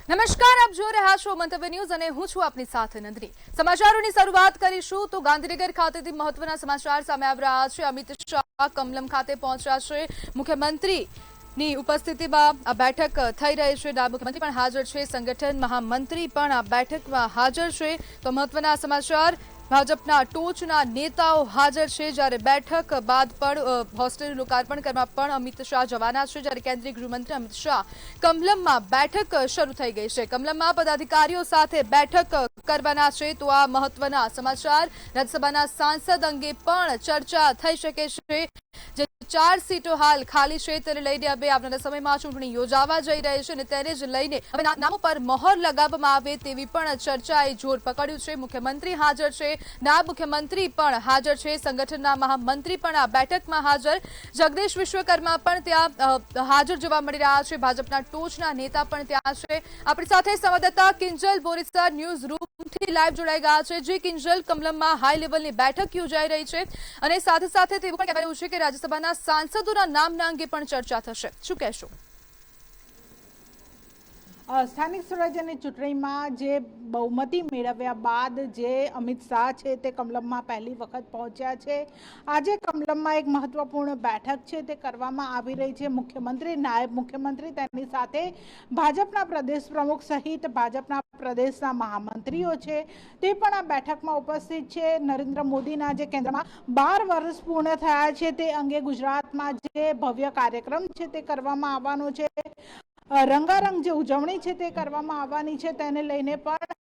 નમસ્કાર, આપ જોઈ રહ્યા છો મંતવ્ય ન્યૂઝ અને હું છું આપની સાથે નંદની। સમાચારોની શરૂઆત કરીશું તો ગાંધીનગર ખાતેથી મહત્વના સમાચાર સામે આવી રહ્યા છે। અમિત શાહ કમલમ ખાતે પહોંચ્યા છે। મુખ્યમંત્રીની ઉપસ્થિતિમાં આ બેઠક થઈ રહી છે। નાયબ મુખ્યમંત્રી પણ હાજર છે। સંગઠન મહામંત્રી પણ આ બેઠકમાં હાજર છે। તો મહત્વના સમાચાર, ભાજપના ટોચના નેતાઓ હાજર છે। જ્યારે બેઠક બાદ પણ હોસ્ટેલનું લોકાર્પણ કરવા પણ અમિત શાહ જવાના છે। જ્યારે કેન્દ્રીય ગૃહમંત્રી અમિત શાહ કમલમમાં બેઠક શરૂ થઈ ગઈ છે। કમલમમાં પદાધિકારીઓ સાથે બેઠક કરવાના છે। તો આ મહત્વના સમાચાર, રાજ્યસભાના સાંસદ અંગે પણ ચર્ચા થઈ શકે છે। જે 4 સીટો હાલ ખાલી છે તેને લઈને હવે આવનારા સમયમાં ચૂંટણી યોજાવા જઈ રહી છે અને તેને જ લઈને હવે નામો પર મહોર લગાવવામાં આવે તેવી પણ ચર્ચાએ જોર પકડ્યું છે। મુખ્યમંત્રી હાજર છે, નાયબ મુખ્યમંત્રી પણ હાજર છે, સંગઠનના મહામંત્રી પણ આ બેઠકમાં હાજર, જગદીશ વિશ્વકર્મા પણ ત્યાં હાજર જોવા મળી રહ્યા છે। ભાજપના ટોચના નેતા પણ ત્યાં છે। આપણી સાથે સંવાદદાતા કિંજલ બોરીસા ન્યૂઝ રૂમથી લાઈવ જોડાઈ ગયા છે। જે કિંજલ, કમલમમાં હાઈ લેવલની બેઠક યોજાઈ રહી છે અને સાથે સાથે તેવું પણ કહેવાયું છે કે રાજ્યસભાના સાંસદોના નામના અંગે પણ ચર્ચા થશે, શું કહેશો? સ્થાનિક સ્વરાજ્યની ચૂંટણીમાં જે બહુમતી મેળવ્યા બાદ જે અમિત શાહ છે તે કમલમમાં પહેલી વખત પહોંચ્યા છે। આજે કમલમમાં એક મહત્વપૂર્ણ બેઠક છે તે કરવામાં આવી રહી છે। મુખ્યમંત્રી, નાયબ મુખ્યમંત્રી, તેની સાથે ભાજપના પ્રદેશ પ્રમુખ સહિત ભાજપના પ્રદેશના મહામંત્રીઓ છે તે પણ આ બેઠકમાં ઉપસ્થિત છે। નરેન્દ્ર મોદીના જે કેન્દ્રમાં 12 વર્ષ પૂર્ણ થયા છે તે અંગે ગુજરાતમાં જે ભવ્ય કાર્યક્રમ છે તે કરવામાં આવવાનો છે। રંગારંગ જે ઉજવણી છે તે કરવામાં આવવાની છે, તેને લઈને પણ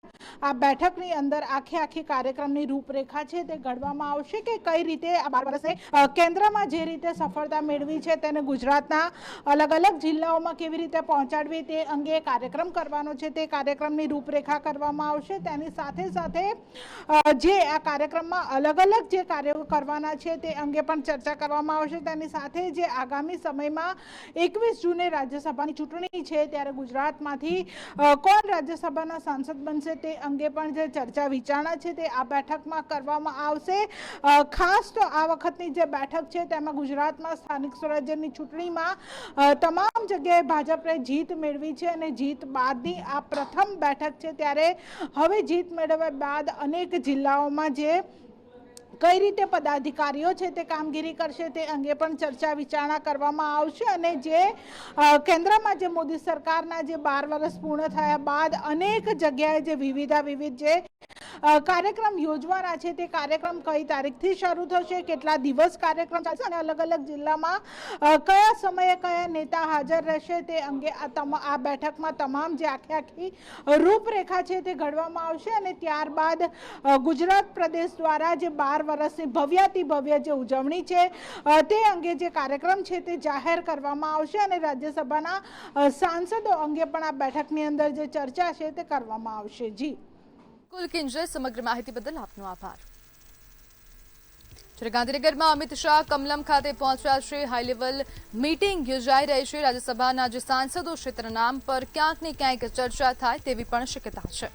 આ બેઠકની અંદર આખી કાર્યક્રમની રૂપરેખા છે તે ઘડવામાં આવશે કે કઈ રીતે આ 12 વર્ષે કેન્દ્રમાં જે રીતે સફળતા મેળવી છે તેને ગુજરાતના અલગ અલગ જિલ્લાઓમાં કેવી રીતે પહોંચાડવી તે અંગે કાર્યક્રમ કરવાનો છે, તે કાર્યક્રમની રૂપરેખા કરવામાં આવશે। તેની સાથે સાથે જે આ કાર્યક્રમમાં અલગ અલગ જે કાર્યો કરવાના છે તે અંગે પણ ચર્ચા કરવામાં આવશે। તેની સાથે જે આગામી સમયમાં 21 જૂને રાજ્યસભાની ચૂંટણી છે ત્યારે ગુજરાતમાંથી કોણ રાજ્યસભાના સાંસદ બનશે તે અંગે પણ જે ચર્ચા વિચારણા છે તે આ બેઠકમાં કરવામાં આવશે। ખાસ તો આ વખતની જે બેઠક છે તેમાં ગુજરાતમાં સ્થાનિક સ્વરાજ્યની ચૂંટણીમાં તમામ જગ્યાએ ભાજપે જીત મેળવી છે અને જીત બાદની આ પ્રથમ બેઠક છે। ત્યારે હવે જીત મેળવ્યા બાદ અનેક જિલ્લાઓમાં જે કઈ રીતે પદાધિકારીઓ છે તે કામગીરી કરશે તે અંગે પણ ચર્ચા વિચારણા કરવામાં આવશે અને જે કેન્દ્રમાં જે મોદી સરકારના જે 12 વર્ષ પૂર્ણ થયા બાદ અનેક જગ્યાએ જે વિવિધ જે કાર્યક્રમ યોજવાના છે તે કાર્યક્રમ કઈ તારીખથી શરૂ થશે, કેટલા દિવસ કાર્યક્રમ ચાલશે અને અલગ અલગ જિલ્લામાં કયા સમયે કયા નેતા હાજર રહેશે તે અંગે આ બેઠકમાં તમામ જે આખી રૂપરેખા છે તે ઘડવામાં આવશે અને ત્યારબાદ ગુજરાત પ્રદેશ દ્વારા જે 12 વર્ષની ભવ્ય જે ઉજવણી છે તે અંગે જે કાર્યક્રમ છે તે જાહેર કરવામાં આવશે અને રાજ્યસભાના સાંસદો અંગે પણ આ બેઠકની અંદર જે ચર્ચા છે તે કરવામાં આવશે। જી કુલ કિંજલ, સમગ્ર માહિતી બદલ આપનો આભાર। જ્યારે ગાંધીનગરમાં અમિત શાહ કમલમ ખાતે પહોંચ્યા છે, હાઈ લેવલ મીટિંગ યોજાઈ રહી છે। રાજ્યસભાના જે સાંસદો છે તેના નામ પર ક્યાંક ને ક્યાંક ચર્ચા થાય તેવી પણ શક્યતા છે।